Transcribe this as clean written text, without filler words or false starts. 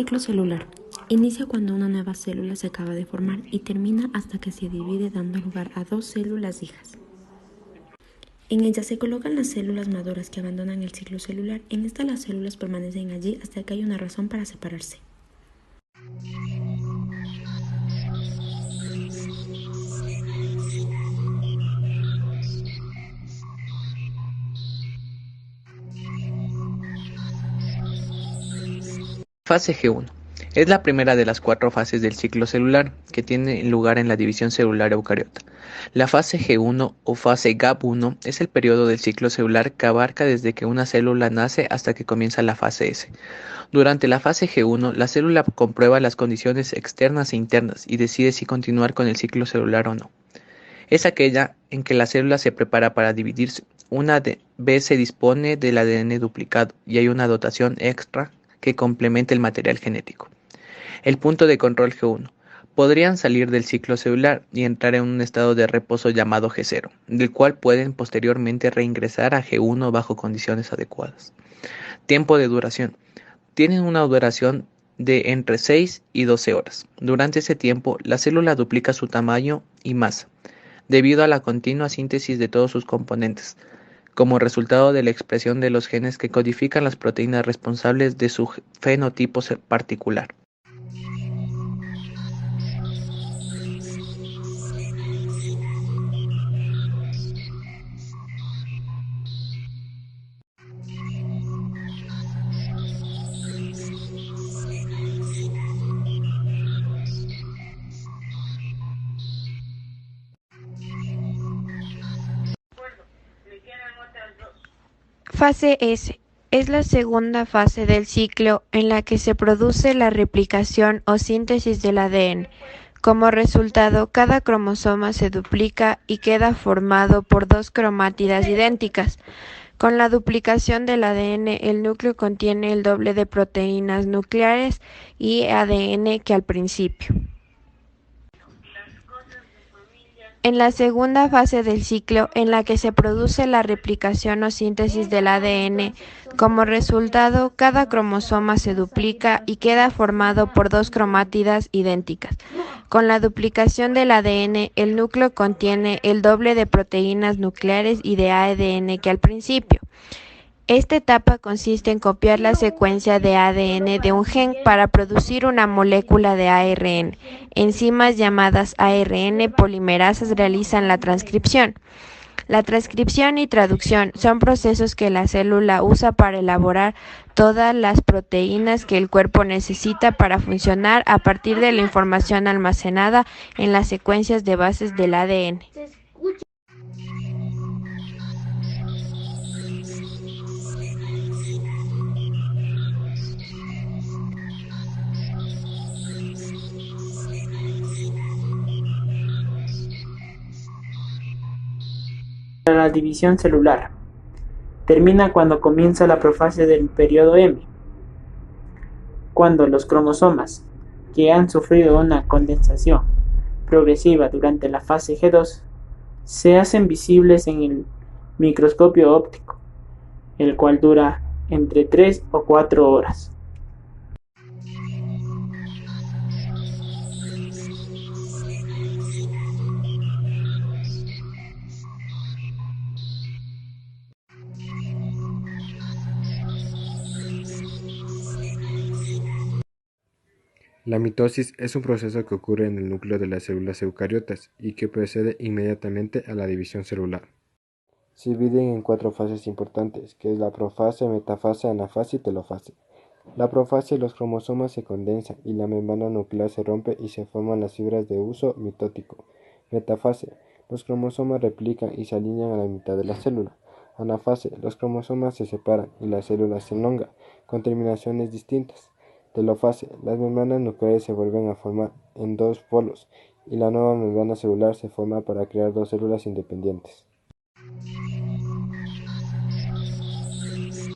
ciclo celular. Inicia cuando una nueva célula se acaba de formar y termina hasta que se divide dando lugar a dos células hijas. En ella se colocan las células maduras que abandonan el ciclo celular. En esta las células permanecen allí hasta que hay una razón para separarse. Fase G1. Es la primera de las 4 fases del ciclo celular que tiene lugar en la división celular eucariota. La fase G1 o fase GAP1 es el periodo del ciclo celular que abarca desde que una célula nace hasta que comienza la fase S. Durante la fase G1, la célula comprueba las condiciones externas e internas y decide si continuar con el ciclo celular o no. Es aquella en que la célula se prepara para dividirse. Una vez se dispone del ADN duplicado y hay una dotación extra que complemente el material genético. El punto de control G1. Podrían salir del ciclo celular y entrar en un estado de reposo llamado G0, del cual pueden posteriormente reingresar a G1 bajo condiciones adecuadas. Tiempo de duración. Tienen una duración de entre 6 y 12 horas. Durante ese tiempo, la célula duplica su tamaño y masa, debido a la continua síntesis de todos sus componentes, como resultado de la expresión de los genes que codifican las proteínas responsables de su fenotipo particular. Fase S. Es la segunda fase del ciclo en la que se produce la replicación o síntesis del ADN. Como resultado, cada cromosoma se duplica y queda formado por dos cromátidas idénticas. Con la duplicación del ADN, el núcleo contiene el doble de proteínas nucleares y ADN que al principio. En la segunda fase del ciclo, en la que se produce la replicación o síntesis del ADN, como resultado, cada cromosoma se duplica y queda formado por dos cromátidas idénticas. Con la duplicación del ADN, el núcleo contiene el doble de proteínas nucleares y de ADN que al principio. Esta etapa consiste en copiar la secuencia de ADN de un gen para producir una molécula de ARN. Enzimas llamadas ARN polimerasas realizan la transcripción. La transcripción y traducción son procesos que la célula usa para elaborar todas las proteínas que el cuerpo necesita para funcionar a partir de la información almacenada en las secuencias de bases del ADN. La división celular termina cuando comienza la profase del periodo M, cuando los cromosomas que han sufrido una condensación progresiva durante la fase G2 se hacen visibles en el microscopio óptico, el cual dura entre 3 o 4 horas. La mitosis es un proceso que ocurre en el núcleo de las células eucariotas y que precede inmediatamente a la división celular. Se dividen en 4 fases importantes, que es la profase, metafase, anafase y telofase. La profase, los cromosomas se condensan y la membrana nuclear se rompe y se forman las fibras de uso mitótico. Metafase, los cromosomas replican y se alinean a la mitad de la célula. Anafase, los cromosomas se separan y la célula se elonga, con terminaciones distintas. Telofase, las membranas nucleares se vuelven a formar en dos polos y la nueva membrana celular se forma para crear dos células independientes.